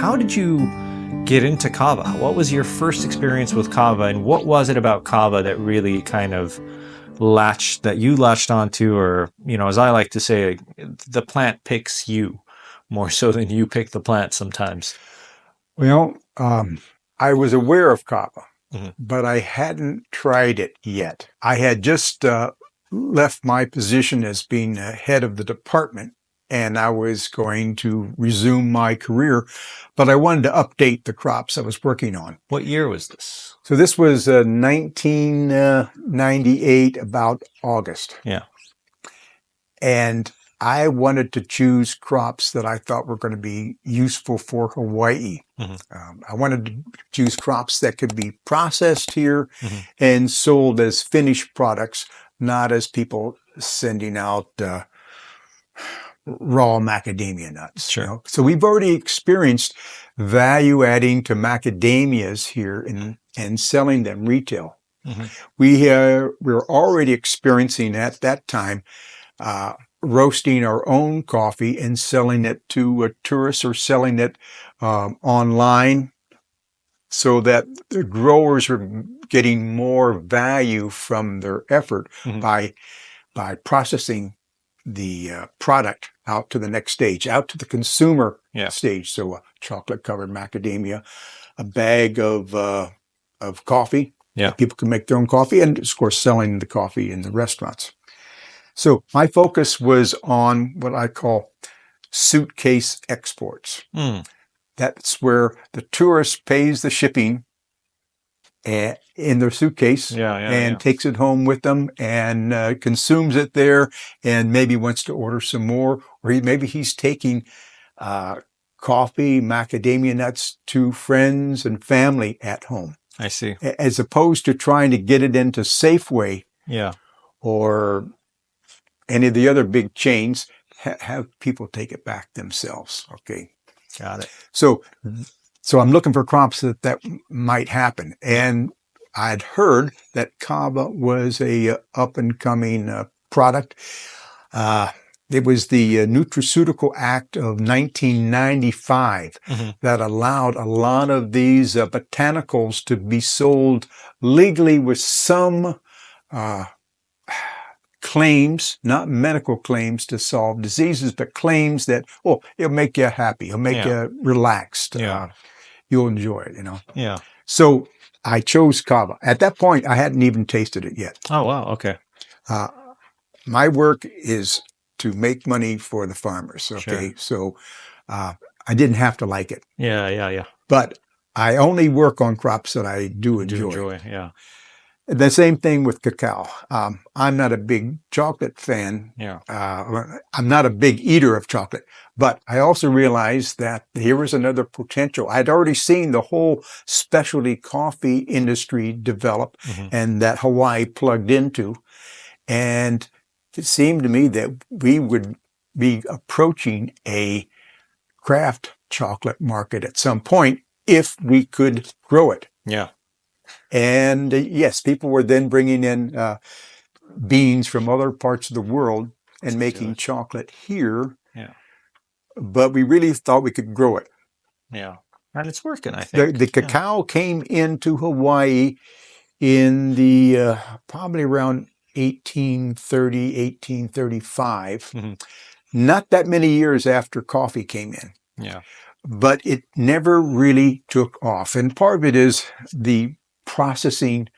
how did you get into Kava? What was your first experience with Kava, and what was it about Kava that really kind of latched onto, or, as I like to say, the plant picks you more so than you pick the plant sometimes? Well, I was aware of Kava, Mm-hmm. but I hadn't tried it yet. I had just left my position as being head of the department, and I was going to resume my career, but I wanted to update the crops I was working on. What year was this? So this was 1998, about August. Yeah. And I wanted to choose crops that I thought were going to be useful for Hawaii. Mm-hmm. I wanted to choose crops that could be processed here Mm-hmm. and sold as finished products, not as people sending out raw macadamia nuts. Sure. So we've already experienced value adding to macadamias here and selling them retail. Mm-hmm. We're already experiencing at that time roasting our own coffee and selling it to tourists, or selling it online, so that the growers are getting more value from their effort Mm-hmm. by processing the product out to the next stage, out to the consumer stage. So a chocolate covered macadamia, a bag of coffee. Yeah. People can make their own coffee, and of course selling the coffee in the restaurants. So my focus was on what I call suitcase exports. Mm. That's where the tourist pays the shipping in their suitcase and takes it home with them and consumes it there, and maybe wants to order some more, or maybe he's taking coffee, macadamia nuts to friends and family at home. I see. As opposed to trying to get it into Safeway or any of the other big chains, have people take it back themselves. Okay. Got it. So I'm looking for crops that might happen. And I'd heard that Kava was a up and coming product. It was the Nutraceutical Act of 1995 that allowed a lot of these botanicals to be sold legally, with some claims, not medical claims to solve diseases, but claims that, it'll make you happy, it'll make you relaxed, you'll enjoy it, Yeah. So I chose Kava. At that point, I hadn't even tasted it yet. Oh, wow. Okay. My work is to make money for the farmers. Okay. Sure. So I didn't have to like it. Yeah. But I only work on crops that I do enjoy. Yeah. The same thing with cacao. I'm not a big chocolate fan. Yeah. I'm not a big eater of chocolate, but I also realized that here was another potential. I'd already seen the whole specialty coffee industry develop, and that Hawaii plugged into. And it seemed to me that we would be approaching a craft chocolate market at some point if we could grow it. Yeah. And yes, people were then bringing in beans from other parts of the world and making chocolate here. Yeah. But we really thought we could grow it. Yeah. And it's working, I think. The cacao came into Hawaii in the probably around 1830, 1835. Not that many years after coffee came in. Yeah. But it never really took off. And part of it is the processing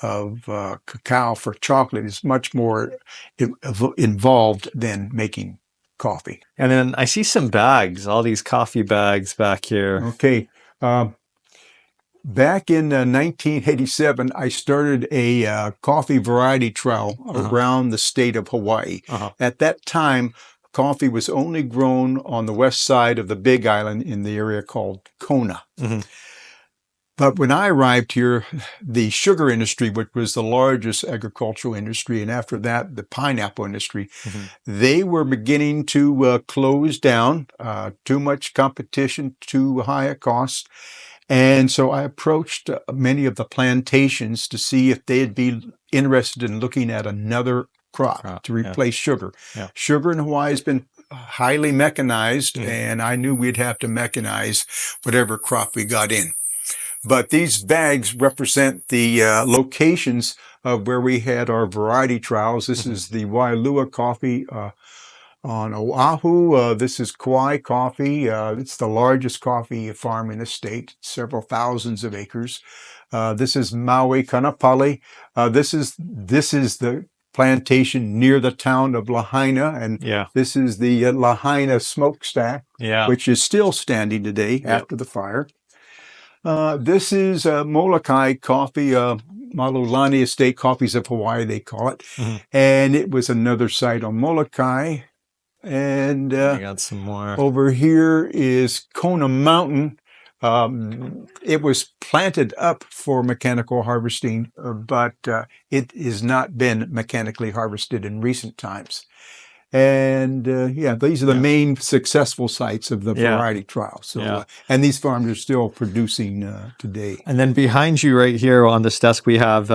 of cacao for chocolate is much more involved than making coffee. And then I see some bags, all these coffee bags back here. Okay. Back in 1987, I started a coffee variety trial around the state of Hawaii. At that time, coffee was only grown on the west side of the Big Island in the area called Kona. But when I arrived here, the sugar industry, which was the largest agricultural industry, and after that, the pineapple industry, they were beginning to close down. Too much competition, too high a cost. And so I approached many of the plantations to see if they'd be interested in looking at another crop to replace sugar. Sugar in Hawaii has been highly mechanized, and I knew we'd have to mechanize whatever crop we got in. But these bags represent the locations of where we had our variety trials. This is the Wailua coffee on Oahu. This is Kauai coffee. It's the largest coffee farm in the state, several thousands of acres. This is Maui Kanapali. This is the plantation near the town of Lahaina, and this is the Lahaina smokestack, which is still standing today after the fire. This is Molokai coffee, Malulani Estate Coffees of Hawaii, they call it. And it was another site on Molokai. And I got some more. Over here is Kona Mountain. It was planted up for mechanical harvesting, but it has not been mechanically harvested in recent times. And these are the main successful sites of the variety trial. So, and these farms are still producing today. And then behind you, right here on this desk, we have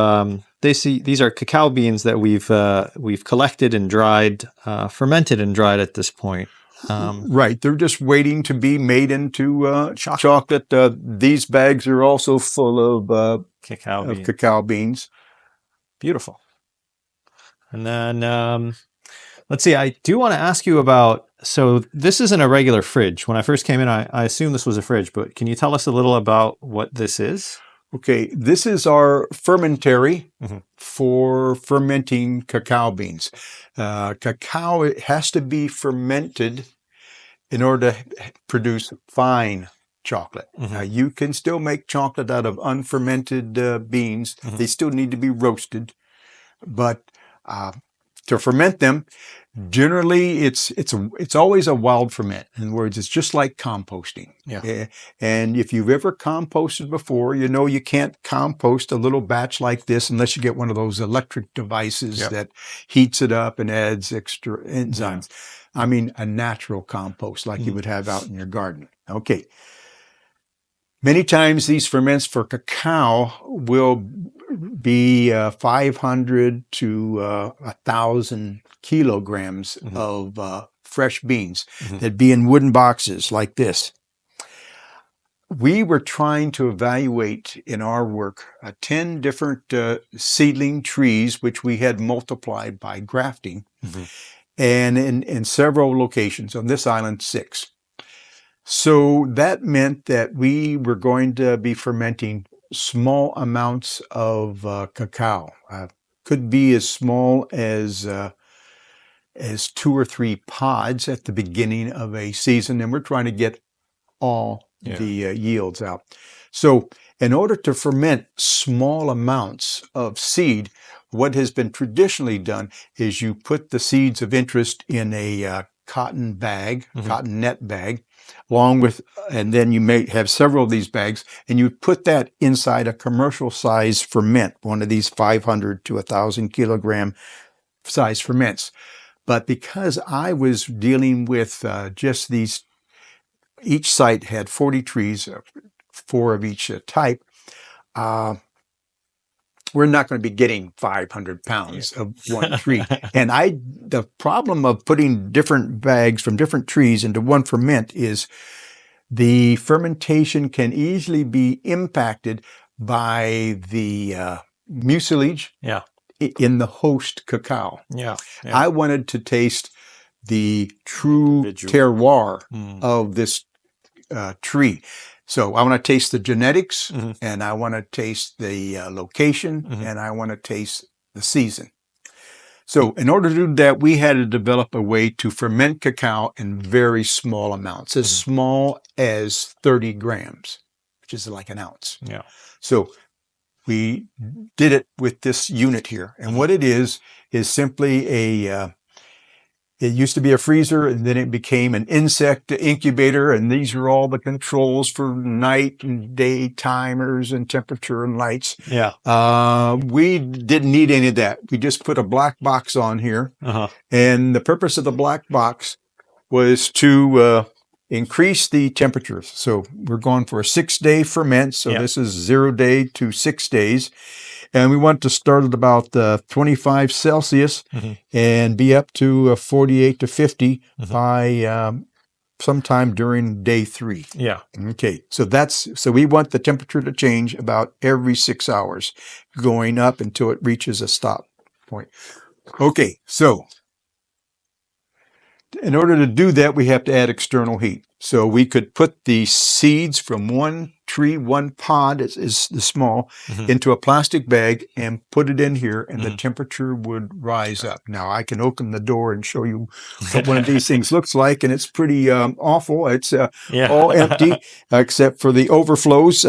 these are cacao beans that we've collected and dried, fermented and dried at this point. Right, they're just waiting to be made into chocolate. These bags are also full of cacao beans. Beautiful. And then let's see, I do want to ask you about, so this isn't a regular fridge. When I first came in, I assumed this was a fridge, but can you tell us a little about what this is? Okay, this is our fermentary for fermenting cacao beans. Cacao, it has to be fermented in order to produce fine chocolate. You can still make chocolate out of unfermented beans. They still need to be roasted, but to ferment them, generally it's always a wild ferment. In other words, it's just like composting. And if you've ever composted before, you know you can't compost a little batch like this unless you get one of those electric devices that heats it up and adds extra enzymes. I mean, a natural compost like you would have out in your garden. Okay. Many times these ferments for cacao will be 500 to 1,000 kilograms of fresh beans that'd be in wooden boxes like this. We were trying to evaluate in our work 10 different seedling trees, which we had multiplied by grafting, and in several locations. On this island, 6. So that meant that we were going to be fermenting small amounts of cacao. Could be as small as 2 or 3 pods at the beginning of a season, and we're trying to get all the yields out. So in order to ferment small amounts of seed, what has been traditionally done is you put the seeds of interest in a cotton bag, cotton net bag, along with, and then you may have several of these bags, and you put that inside a commercial size ferment, one of these 500 to 1,000 kilogram size ferments. But because I was dealing with just these, each site had 40 trees, 4 of each type, we're not going to be getting 500 pounds of one tree. And the problem of putting different bags from different trees into one ferment is the fermentation can easily be impacted by the mucilage in the host cacao. I wanted to taste the true terroir of this tree. So I want to taste the genetics, and I want to taste the location, and I want to taste the season. So in order to do that, we had to develop a way to ferment cacao in very small amounts, as small as 30 grams, which is like an ounce. So we did it with this unit here. And what it is simply it used to be a freezer, and then it became an insect incubator, and these are all the controls for night and day timers and temperature and lights. We didn't need any of that. We just put a black box on here, and the purpose of the black box was to increase the temperatures. So we're going for a 6-day ferment, so this is 0 day to 6 days. And we want to start at about 25 Celsius and be up to 48 to 50 by sometime during day 3. Yeah. Okay, so we want the temperature to change about every 6 hours, going up until it reaches a stop point. Okay, so in order to do that, we have to add external heat. So we could put the seeds from one tree, one pod is the small, into a plastic bag and put it in here, and the temperature would rise up. Now I can open the door and show you what one of these things looks like, and it's pretty awful. It's all empty except for the overflows.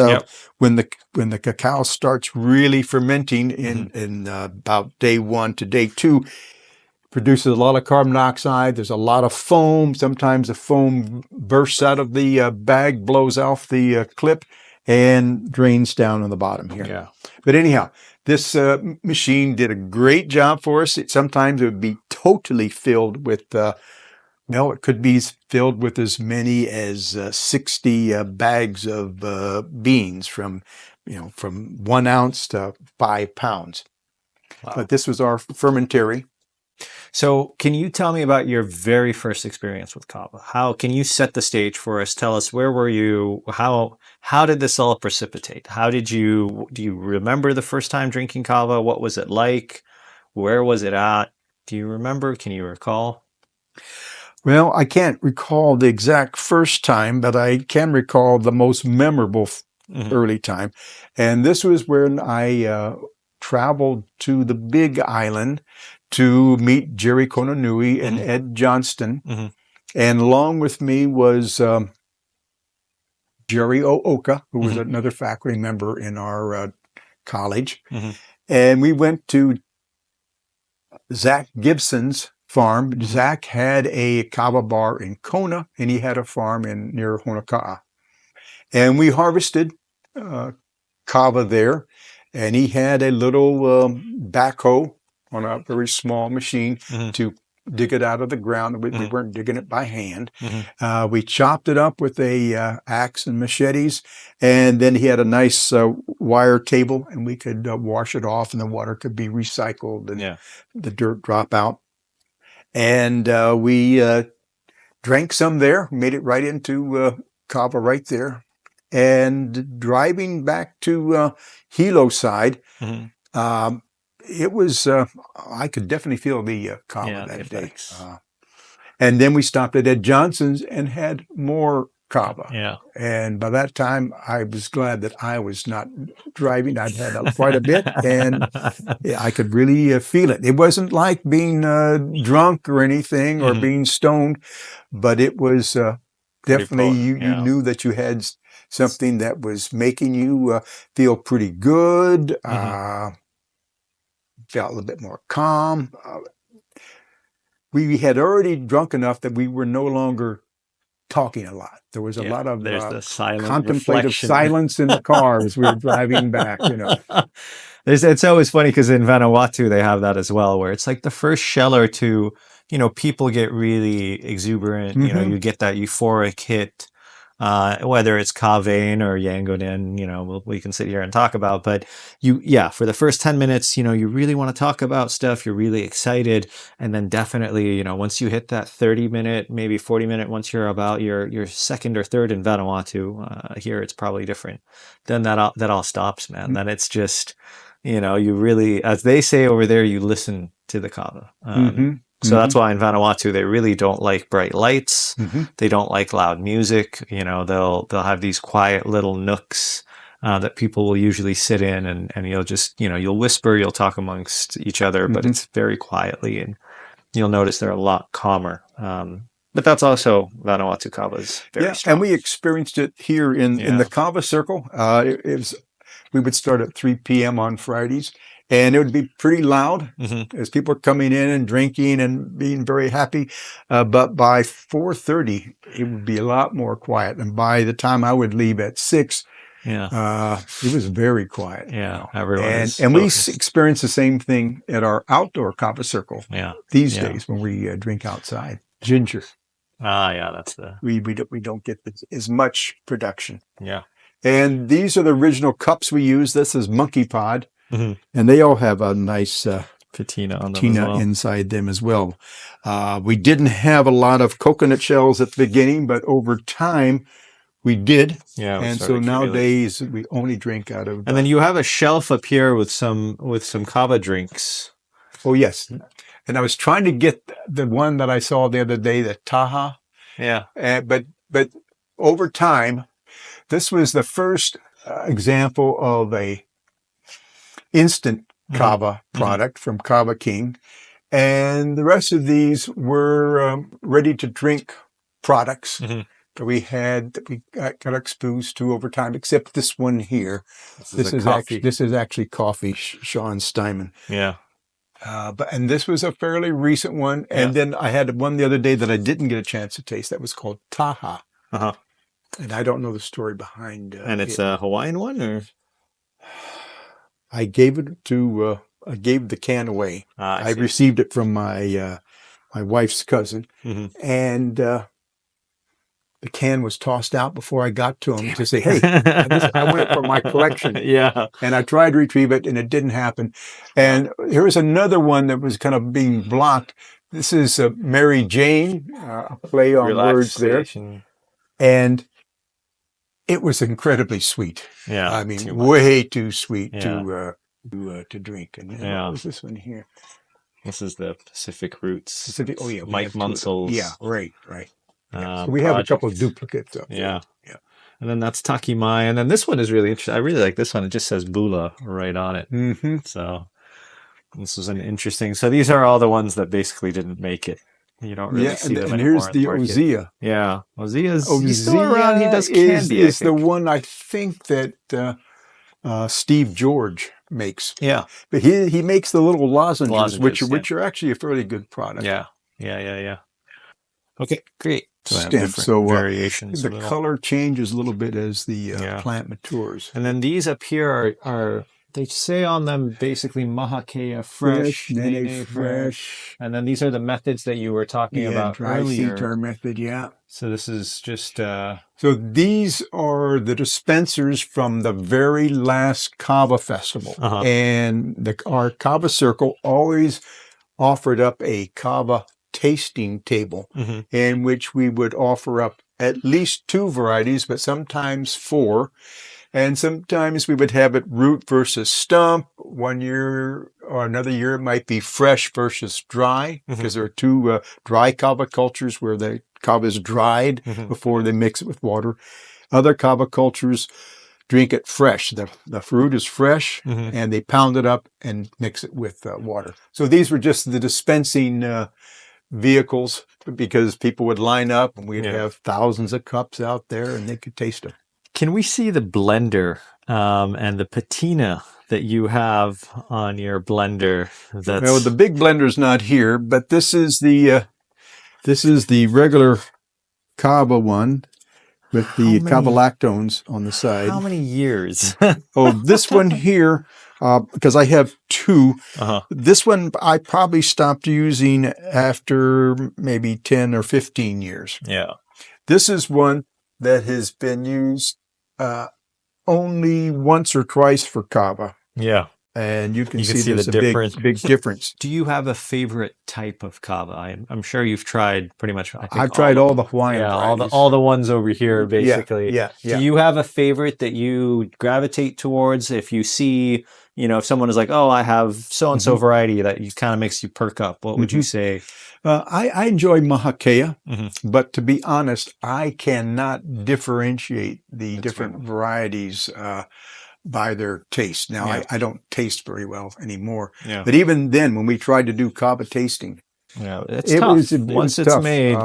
When the cacao starts really fermenting in about day 1 to day 2. Produces a lot of carbon dioxide. There's a lot of foam. Sometimes the foam bursts out of the bag, blows off the clip, and drains down on the bottom here. Yeah. But anyhow, this machine did a great job for us. Sometimes it would be totally filled with, it could be filled with as many as 60 bags of beans from 1 ounce to 5 pounds. Wow. But this was our fermentary. So can you tell me about your very first experience with Kava? How can you set the stage for us? Tell us, where were you? How did this all precipitate? Do you remember the first time drinking Kava? What was it like? Where was it at? Do you remember? Can you recall? Well, I can't recall the exact first time, but I can recall the most memorable early time. And this was when I traveled to the Big Island to meet Jerry Konanui and Ed Johnston. And along with me was Jerry Ooka, who was another faculty member in our college. And we went to Zach Gibson's farm. Zach had a kava bar in Kona, and he had a farm near Honoka'a. And we harvested kava there, and he had a little backhoe on a very small machine to dig it out of the ground. We weren't digging it by hand. We chopped it up with a axe and machetes, and then he had a nice wire table, and we could wash it off, and the water could be recycled, and the dirt drop out. And we drank some there, made it right into kava right there. And driving back to Hilo side, it was, I could definitely feel the kava that day. And then we stopped at Ed Johnson's and had more kava. And by that time, I was glad that I was not driving. I'd had quite a bit, and I could really feel it. It wasn't like being drunk or anything or being stoned, but it was definitely, you knew that you had something that was making you feel pretty good, felt a little bit more calm. We had already drunk enough that we were no longer talking a lot. There was a lot of contemplative silence in the car as we were driving back, It's always funny because in Vanuatu they have that as well, where it's like the first shell or two, people get really exuberant. You get that euphoric hit. Whether it's Kavain or Yangonin, we can sit here and talk about, but for the first 10 minutes, you really want to talk about stuff. You're really excited. And then definitely, once you hit that 30-minute, maybe 40-minute, once you're about your second or third in Vanuatu, here it's probably different. Then that all stops, man. Then it's just, you really, as they say over there, you listen to the kava. So that's why in Vanuatu they really don't like bright lights. They don't like loud music. They'll have these quiet little nooks that people will usually sit in, and you'll just you'll whisper, you'll talk amongst each other, but it's very quietly, and you'll notice they're a lot calmer. But that's also Vanuatu kava is very strong. And we experienced it here in the kava circle. We would start at 3 p.m. on Fridays. And it would be pretty loud as people are coming in and drinking and being very happy. But by 4:30, it would be a lot more quiet. And by the time I would leave at 6, it was very quiet. Everyone and we experience the same thing at our outdoor kava circle these days when we drink outside. Ginger. That's we don't get as much production. Yeah. And these are the original cups we use. This is Monkey Pod. and they all have a nice patina on them as patina well. inside them as well. We didn't have a lot of coconut shells at the beginning, but over time we did. Yeah, we And so started accumulating. nowadays we only drink out of. And then you have a shelf up here with some kava drinks. Oh yes, and I was trying to get the one that I saw the other day, the Taha. Yeah. But over time, this was the first example of a instant kava product from Kava King, and the rest of these were ready to drink products that we got exposed to over time. Except this one here. This is actually coffee, Sean Steinman. Yeah. And this was a fairly recent one. And then I had one the other day that I didn't get a chance to taste. That was called Taha. And I don't know the story behind and it's a Hawaiian one, or? I gave it to, I gave the can away. I received it from my wife's cousin. And the can was tossed out before I got to him to say, hey, I want it for my collection. Yeah. And I tried to retrieve it, and it didn't happen. And here was another one that was kind of being blocked. This is Mary Jane, a play on words there. And it was incredibly sweet. Yeah. I mean, way too sweet to drink. And what was this one here? This is the Pacific Roots. Oh, yeah. Mike Munsel's. Yeah, right. So we have a couple of duplicates up there. Yeah. And then that's Takimai. And then this one is really interesting. I really like this one. It just says Bula right on it. So this was an interesting. So these are all the ones that basically didn't make it. You don't really see them and anymore. Here's the Ozia. Yeah. He's still around. He does candy. Is the one I think that Steve George makes. Yeah. But he makes the little lozenges which are actually a fairly good product. Yeah. Okay, great. So variations. The color changes a little bit as the plant matures. And then these up here are they say on them basically Mahakea fresh, Nene fresh. And then these are the methods that you were talking about earlier. Dry method, So this is just... So these are the dispensers from the very last Kava festival. And our Kava Circle always offered up a Kava tasting table in which we would offer up at least 2 varieties, but sometimes 4. And sometimes we would have it root versus stump. One year or another year it might be fresh versus dry, because there are 2 dry kava cultures where the kava is dried before they mix it with water. Other kava cultures drink it fresh. The fruit is fresh, and they pound it up and mix it with water. So these were just the dispensing vehicles, because people would line up and we'd have thousands of cups out there and they could taste them. Can we see the blender and the patina that you have on your blender? Well, the big blender's not here, but this is the regular Kava one with the Kava lactones on the side. How many years? This one here, because I have 2. This one I probably stopped using after maybe 10 or 15 years. Yeah. This is one that has been used only once or twice for Kava. Yeah. And you can see there's a big difference. Do you have a favorite type of Kava? I'm sure you've tried pretty much. I've tried all the Hawaiian varieties. all the ones over here, basically. Yeah. Do you have a favorite that you gravitate towards? If you see, if someone is like, oh, I have so-and-so variety that kind of makes you perk up, what would you say? I enjoy Mahakea, but to be honest, I cannot differentiate the different varieties by their taste. Now, I don't taste very well anymore. But even then, when we tried to do Kava tasting, it's tough. Once it's made,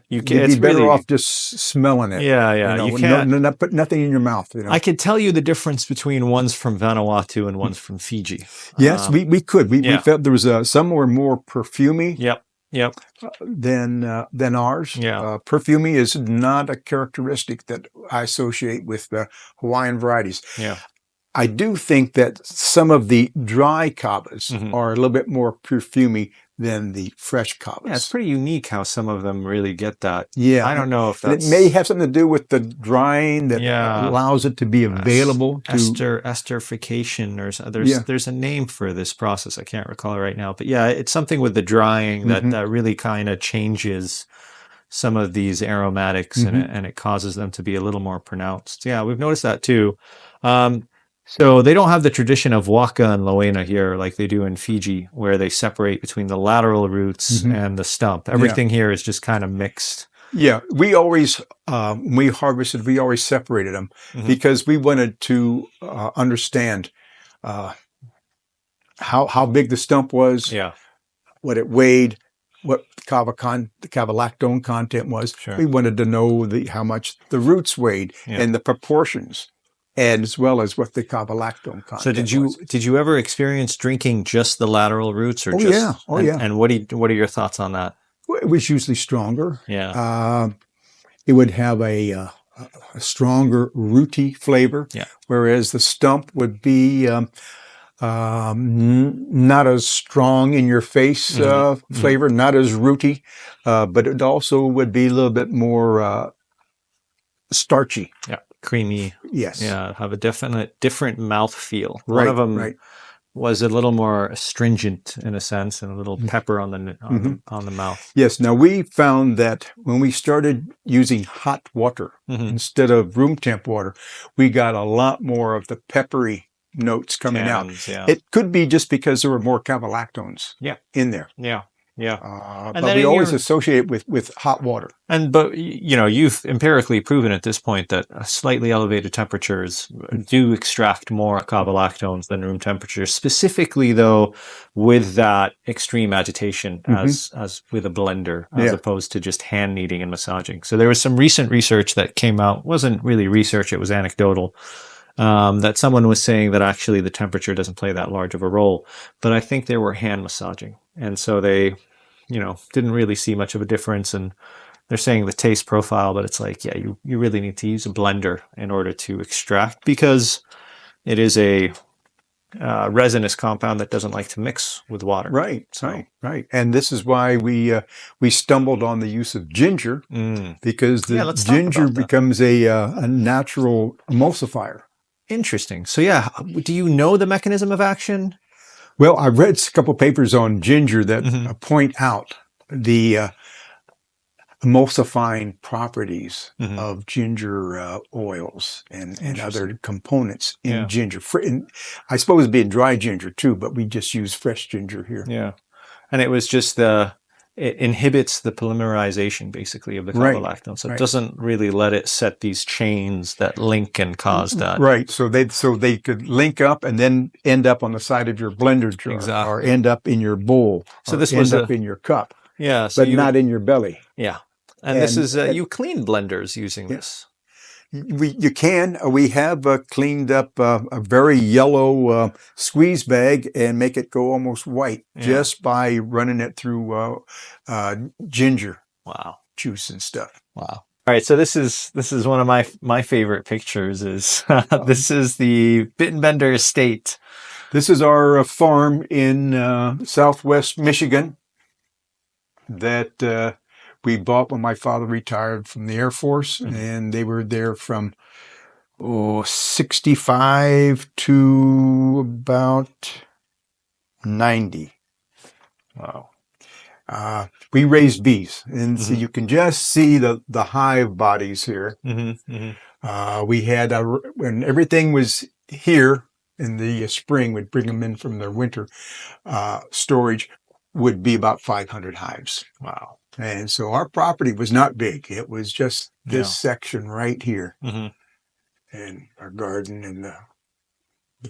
you'd be better off just smelling it. You can't not put nothing in your mouth. I could tell you the difference between ones from Vanuatu and ones from Fiji. Yes, we could. We felt there was some were more perfumey. Yep. Than ours. Perfumey is not a characteristic that I associate with the Hawaiian varieties. I do think that some of the dry kavas are a little bit more perfumey than the fresh kavas. Yeah, it's pretty unique how some of them really get that. Yeah. I don't know if And that's... it may have something to do with the drying that allows it to be available to... Esterification, or there's a name for this process. I can't recall it right now. But yeah, it's something with the drying that really kind of changes some of these aromatics, and it causes them to be a little more pronounced. Yeah, we've noticed that too. So they don't have the tradition of waka and loena here like they do in Fiji, where they separate between the lateral roots and the stump. Everything here is just kind of mixed. Yeah, we always, when we harvested, we always separated them because we wanted to understand how big the stump was, what it weighed, what the kava lactone content was. Sure. We wanted to know how much the roots weighed and the proportions, and as well as what the kava lactone content was. So did you ever experience drinking just the lateral roots, or yeah. And what are your thoughts on that? It was usually stronger. Yeah. It would have a stronger rooty flavor, whereas the stump would be not as strong in your face flavor, not as rooty, but it also would be a little bit more starchy. Yeah, creamy. Yes. Yeah, have a different mouth feel. Right, One of them was a little more astringent in a sense, and a little pepper on the mouth. Yes. Now we found that when we started using hot water instead of room temp water, we got a lot more of the peppery notes coming out. It could be just because there were more kava lactones in there. But we always associate it with hot water. But you've empirically proven at this point that slightly elevated temperatures do extract more kava lactones than room temperature, specifically though with that extreme agitation as with a blender, as opposed to just hand kneading and massaging. So there was some recent research that came out, wasn't really research, it was anecdotal, that someone was saying that actually the temperature doesn't play that large of a role, but I think they were hand massaging, and so they didn't really see much of a difference. And they're saying the taste profile, but it's like, you really need to use a blender in order to extract, because it is a resinous compound that doesn't like to mix with water. Right. And this is why we stumbled on the use of ginger, because the ginger becomes a natural emulsifier. Interesting. So do you know the mechanism of action? Well, I read a couple papers on ginger that point out the emulsifying properties of ginger oils and other components in ginger. I suppose it'd be in dry ginger too, but we just use fresh ginger here. Yeah. And it was just it inhibits the polymerization basically of the kava lactone. So it doesn't really let it set these chains that link and cause that. Right. So they could link up and then end up on the side of your blender jar, or end up in your bowl. So this was up in your cup. Yeah. So but not in your belly. Yeah. And this is you clean blenders using this. You can. We have cleaned up a very yellow squeeze bag and make it go almost white just by running it through ginger juice and stuff. Wow. All right, so this is one of my favorite pictures. Is this is the Bittenbender estate. This is our farm in Southwest Michigan that we bought when my father retired from the Air Force, and they were there from 65 to about 90. Wow. We raised bees, and so you can just see the hive bodies here. We had when everything was here in the spring, we'd bring them in from their winter storage, would be about 500 hives. Wow. And so our property was not big. It was just this section right here, and our garden and the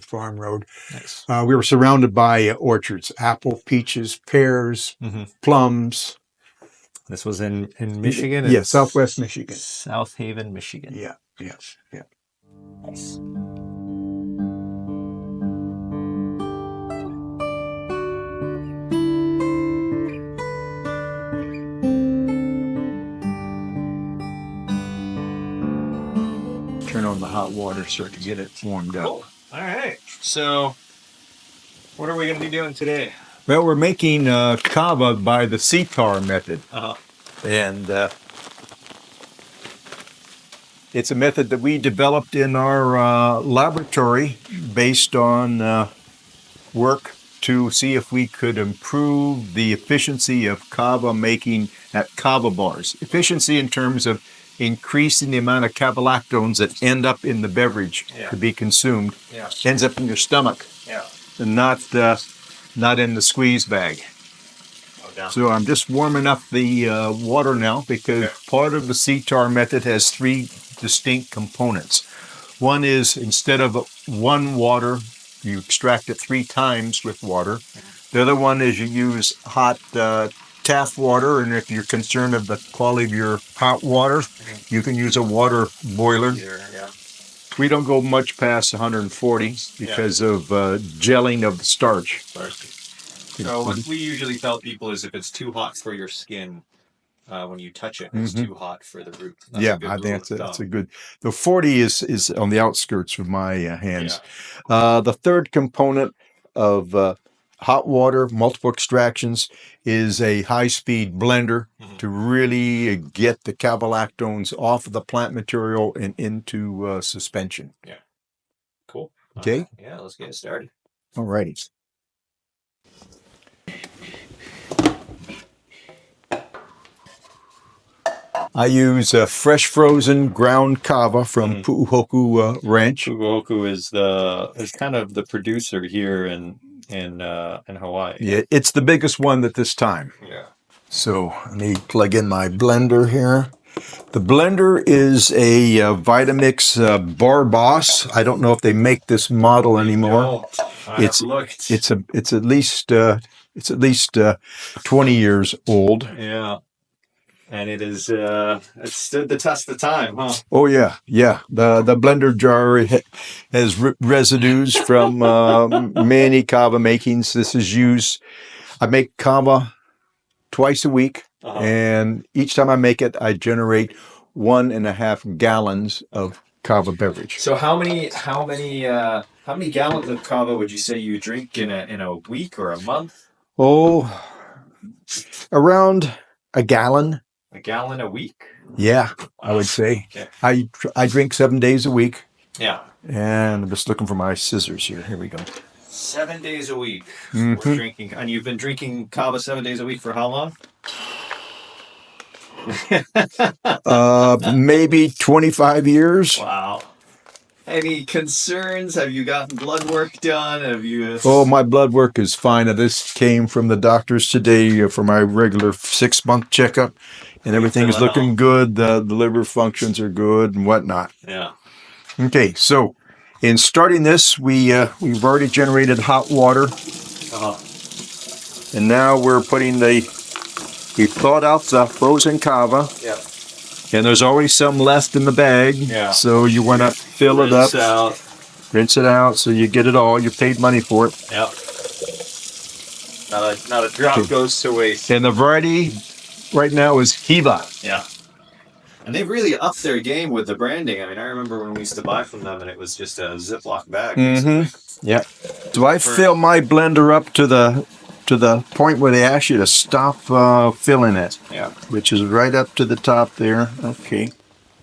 farm road. Nice. We were surrounded by orchards: apple, peaches, pears, plums. This was in Michigan? Yes, Southwest Michigan. South Haven, Michigan. Yeah. Nice. Turn on the hot water so I can get it warmed up. Cool. All right. So what are we going to be doing today? Well, we're making Kava by the sear method. And it's a method that we developed in our laboratory based on work to see if we could improve the efficiency of Kava making at Kava bars. Efficiency in terms of increasing the amount of cavalactones that end up in the beverage to be consumed, ends up in your stomach, and not in the squeeze bag. So I'm just warming up the water now because part of the sear method has three distinct components. One is instead of one water, you extract it 3 times with water. The other one is you use hot tap water, and if you're concerned of the quality of your hot water, you can use a water boiler. We don't go much past 140 because of gelling of the starch. So what we usually tell people is if it's too hot for your skin, when you touch it, it's too hot for the root. That's I think that's a good. The 40 is on the outskirts of my hands. The third component of hot water, multiple extractions, is a high-speed blender to really get the cavalactones off of the plant material and into suspension. Cool. Okay. Yeah, let's get started. All righty. I use fresh frozen ground kava from Pu'uhoku Ranch. Pu'uhoku is kind of the producer here in Hawaii. Yeah, it's the biggest one at this time. So let me plug in my blender here. The blender is a Vitamix Bar Boss. I don't know if they make this model anymore. It's at least 20 years old. Yeah. And it is it stood the test of time, huh? Oh yeah. The blender jar has residues from many kava makings. This is used. I make kava twice a week, and each time I make it, I generate 1.5 gallons of kava beverage. So how many gallons of kava would you say you drink in a week or a month? Oh, around a gallon. A gallon a week? Yeah, I would say. Okay. I drink 7 days a week. Yeah. And I'm just looking for my scissors here. Here we go. 7 days a week. We're drinking, and you've been drinking kava 7 days a week for how long? Maybe 25 years. Wow. Any concerns? Have you gotten blood work done? Have you? Oh, my blood work is fine. This came from the doctors today for my regular 6-month checkup, and everything is looking good. The liver functions are good and whatnot. Yeah. Okay, so in starting this, we've already generated hot water, and now we're putting we thawed out the frozen kava. Yeah. And there's always some left in the bag. Yeah. So you want to fill it up. Rinse it out so you get it all. You paid money for it. Yep. Not a drop goes to waste. And the variety right now is Hiva. Yeah. And they've really upped their game with the branding. I mean, I remember when we used to buy from them and it was just a Ziploc bag. Yeah. So I fill my blender up to the point where they ask you to stop filling it. Yeah. Which is right up to the top there. Okay.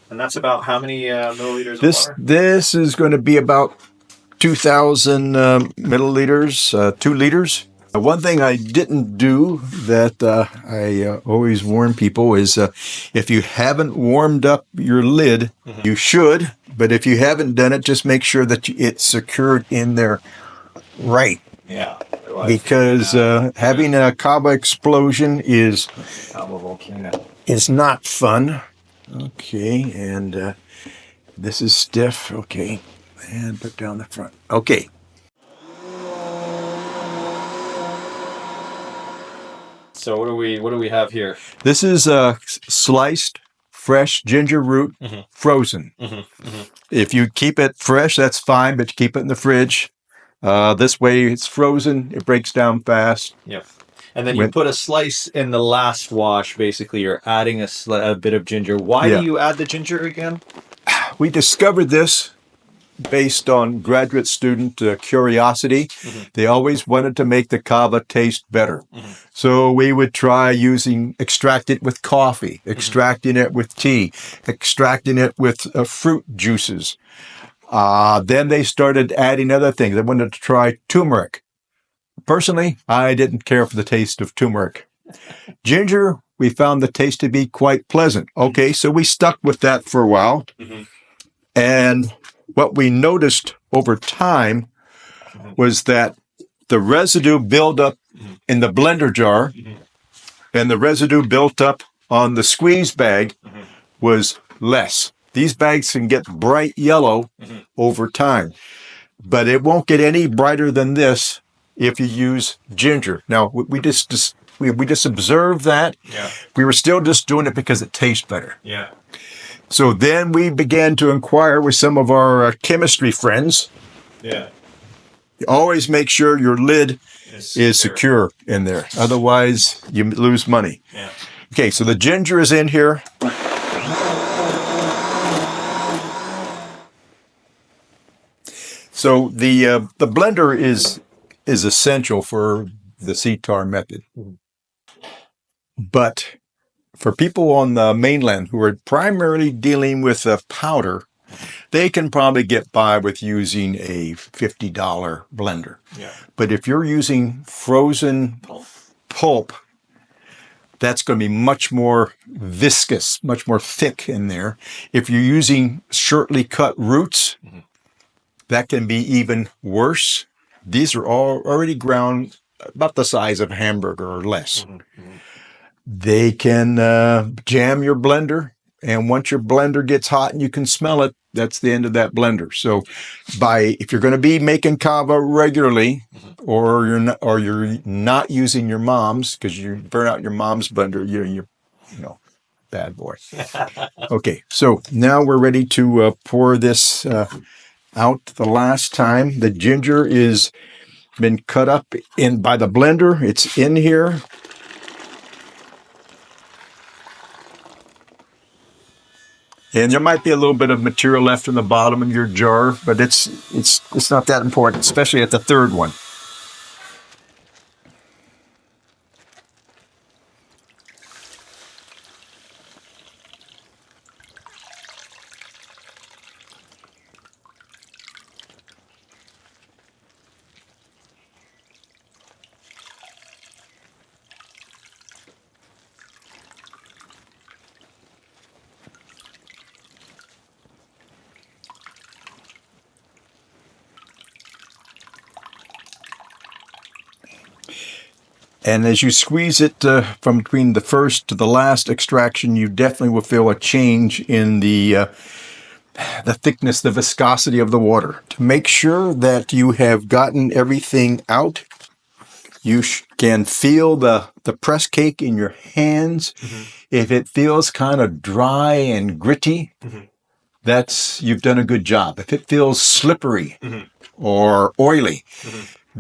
And that's about how many milliliters of water? This is going to be about 2,000 milliliters, 2 liters. One thing I didn't do that I always warn people is if you haven't warmed up your lid, you should. But if you haven't done it, just make sure that it's secured in there right. Yeah. Because having a kava explosion is not fun. Okay, and this is stiff. Okay, and put down the front. Okay. So what do we have here? This is sliced fresh ginger root, frozen. If you keep it fresh, that's fine, but you keep it in the fridge. This way it's frozen, it breaks down fast. Yep. And then you put a slice in the last wash. Basically, you're adding a bit of ginger. Why do you add the ginger again? We discovered this based on graduate student curiosity. They always wanted to make the kava taste better. So we would try extract it with coffee, extracting it with tea, extracting it with fruit juices. Then they started adding other things. They wanted to try turmeric. Personally, I didn't care for the taste of turmeric. Ginger, we found the taste to be quite pleasant. Okay, so we stuck with that for a while. And what we noticed over time was that the residue built up in the blender jar and the residue built up on the squeeze bag was less. These bags can get bright yellow over time, but it won't get any brighter than this if you use ginger. Now, we just observed that. Yeah. We were still just doing it because it tastes better. Yeah. So then we began to inquire with some of our chemistry friends. Yeah. Always make sure your lid is secure in there. Otherwise, you lose money. Yeah. Okay, so the ginger is in here. So the blender is essential for the sear method. But for people on the mainland who are primarily dealing with a powder, they can probably get by with using a $50 blender. Yeah. But if you're using frozen pulp, that's going to be much more viscous, much more thick in there. If you're using shortly cut roots, that can be even worse. These are all already ground about the size of a hamburger or less. They can jam your blender, and once your blender gets hot and you can smell it, that's the end of that blender. So, if you're going to be making kava regularly, or you're not using your mom's because you burn out your mom's blender, you're bad boy. Okay, so now we're ready to pour this out the last time. The ginger is been cut up in by the blender. It's in here. And there might be a little bit of material left in the bottom of your jar, but it's not that important, especially at the third one. And as you squeeze it from between the first to the last extraction, you definitely will feel a change in the thickness, the viscosity of the water. To make sure that you have gotten everything out, you can feel the press cake in your hands. If it feels kind of dry and gritty, you've done a good job. If it feels slippery or oily,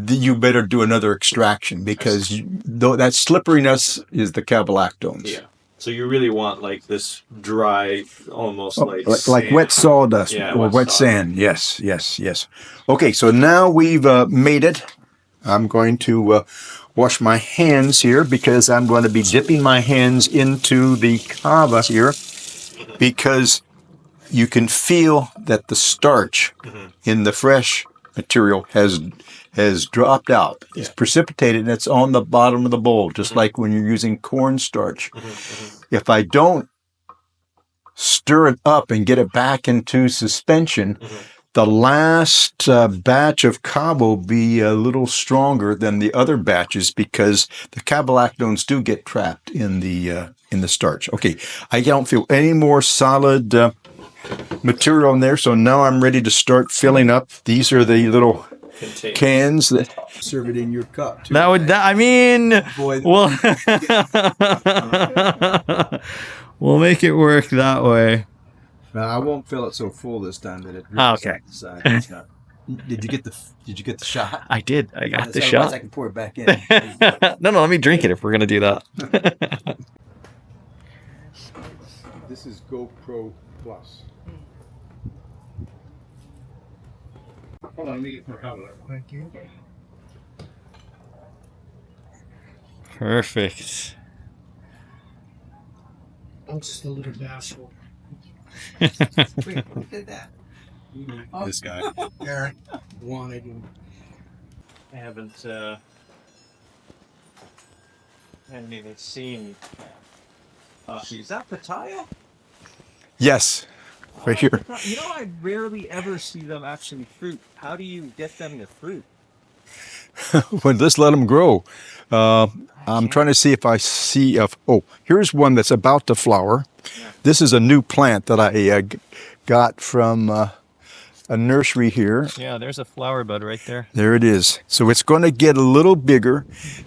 you better do another extraction because that slipperiness is the cabalactones. Yeah. So you really want like this dry, almost like wet sawdust or wet sand. Yes. Okay, so now we've made it. I'm going to wash my hands here because I'm going to be dipping my hands into the kava here because you can feel that the starch in the fresh material has dropped out. It's precipitated and it's on the bottom of the bowl, just like when you're using cornstarch. If I don't stir it up and get it back into suspension, the last batch of kava will be a little stronger than the other batches because the cabalactones do get trapped in the starch. Okay, I don't feel any more solid material in there, so now I'm ready to start filling up. These are the little cans that serve it in your cup too. We'll make it work that way. I won't fill it so full this time that it drips out the side. It's not. Did you get the shot? I did. I got the shot. I can pour it back in. No, let me drink it if we're gonna do that. This is GoPro Plus. Hold on, let me get more Kava. Thank you. Perfect. I'm just a little bashful. Wait, who did that? This guy. Aaron wanted him. I haven't even seen. Is that pitaya? Yes, right here. You know, I rarely ever see them actually fruit. How do you get them to fruit? Well, just let them grow. I'm trying to see if I see. Oh, here's one that's about to flower. Yeah. This is a new plant that I got from a nursery here. Yeah, there's a flower bud right there. There it is. So it's going to get a little bigger.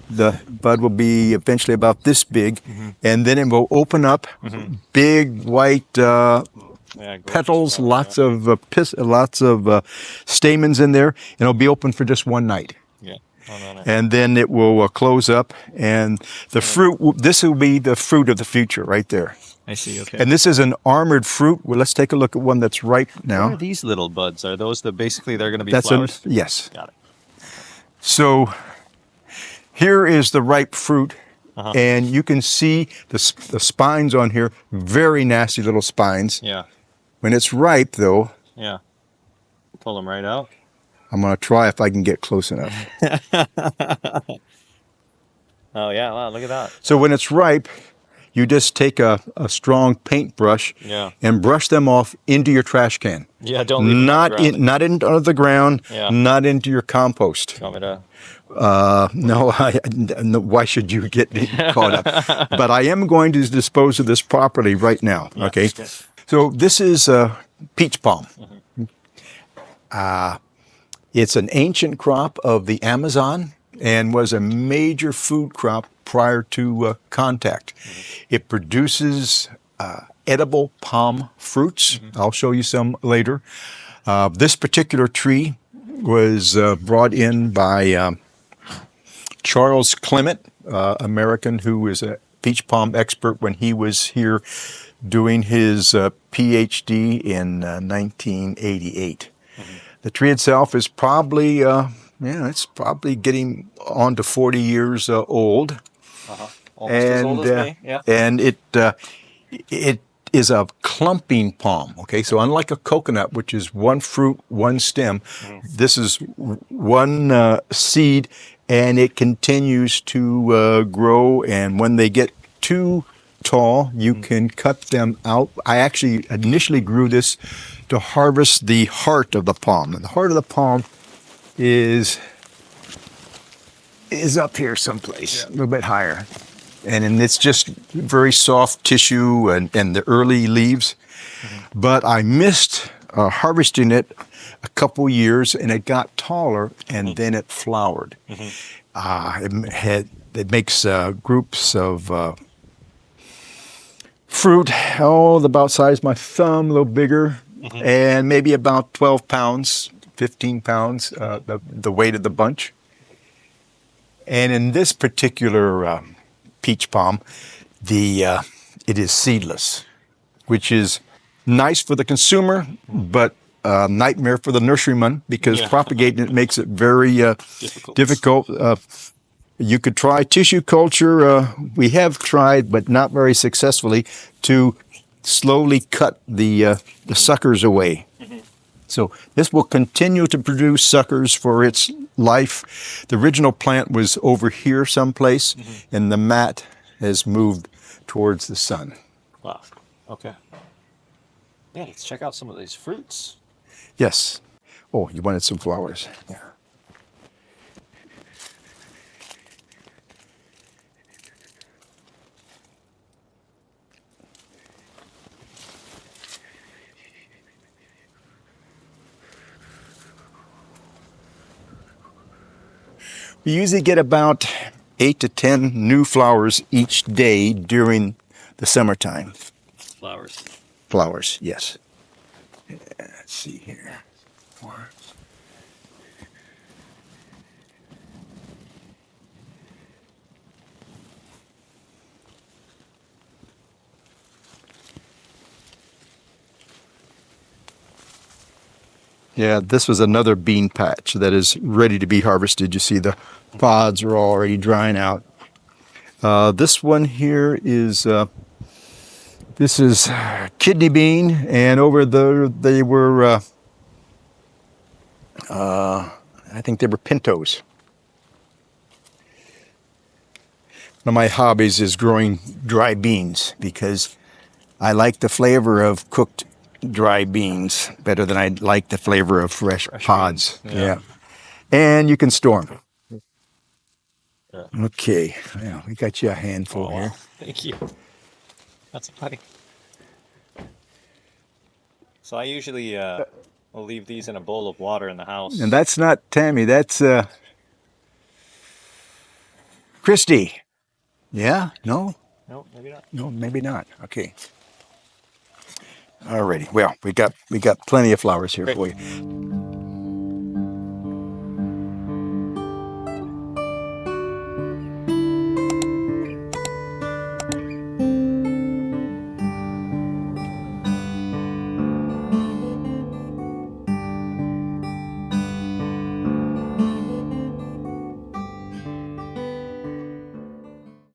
The bud will be eventually about this big, and then it will open up. Big white Yeah, gorgeous petals, flower, lots of stamens in there, and it'll be open for just one night. yeah. Oh, no, no. And then it will close up, and the fruit. This will be the fruit of the future, right there. I see. Okay. And this is an armored fruit. Well, let's take a look at one that's ripe What are now. these little buds? Are those basically they're going to be That's flowers? yes. Got it. So here is the ripe fruit, and you can see the spines on here. Very nasty little spines. Yeah. When it's ripe, though, Yeah. Pull them right out. I'm going to try if I can get close enough. Oh yeah! Wow, look at that. So when it's ripe, you just take a strong paintbrush Yeah. and brush them off into your trash can. Yeah. Don't leave them on the ground. Not into the ground, Yeah. not into your compost. You want me to? No, no, why should you get caught up? But I am going to dispose of this property right now. Yeah, Okay. okay. So this is peach palm. It's an ancient crop of the Amazon and was a major food crop prior to contact. It produces edible palm fruits. I'll show you some later. This particular tree was brought in by Charles Clement, American, who was a peach palm expert when he was here doing his PhD in 1988. The tree itself is probably, it's probably getting on to 40 years old. Almost as old as me. Yeah. And it is a clumping palm. Okay, so unlike a coconut, which is one fruit, one stem, this is one seed, and it continues to grow. And when they get too tall, you can cut them out. I actually initially grew this to harvest the heart of the palm. And the heart of the palm is up here someplace, a little bit higher. And it's just very soft tissue and the early leaves. But I missed harvesting it a couple years, and it got taller, and then it flowered. It makes groups of fruit, about size my thumb, a little bigger, and maybe about 12 pounds, 15 pounds, the weight of the bunch. And in this particular peach palm, it is seedless, which is nice for the consumer, but nightmare for the nurseryman because propagating it makes it very difficult. You could try tissue culture. We have tried, but not very successfully, to slowly cut the suckers away. So this will continue to produce suckers for its life. The original plant was over here someplace, and the mat has moved towards the sun. Wow. Okay. Yeah, let's check out some of these fruits. Yes. Oh, you wanted some flowers. Yeah. We usually get about 8 to 10 new flowers each day during the summertime. Flowers. Flowers, yes. Let's see here. More. Yeah, this was another bean patch that is ready to be harvested. You see the pods are already drying out. This one here is this is kidney bean, and over there they were I think they were pintos. One of my hobbies is growing dry beans because I like the flavor of cooked dry beans better than I like the flavor of fresh pods. Beans. Yeah. And you can store them. Okay, well, we got you a handful Oh, here. wow. Thank you. That's funny. So I usually will leave these in a bowl of water in the house. And that's not Tammy, that's Christy. Yeah? No? No, maybe not. No, maybe not. Okay. Alrighty. Well, we got plenty of flowers here Great. for you.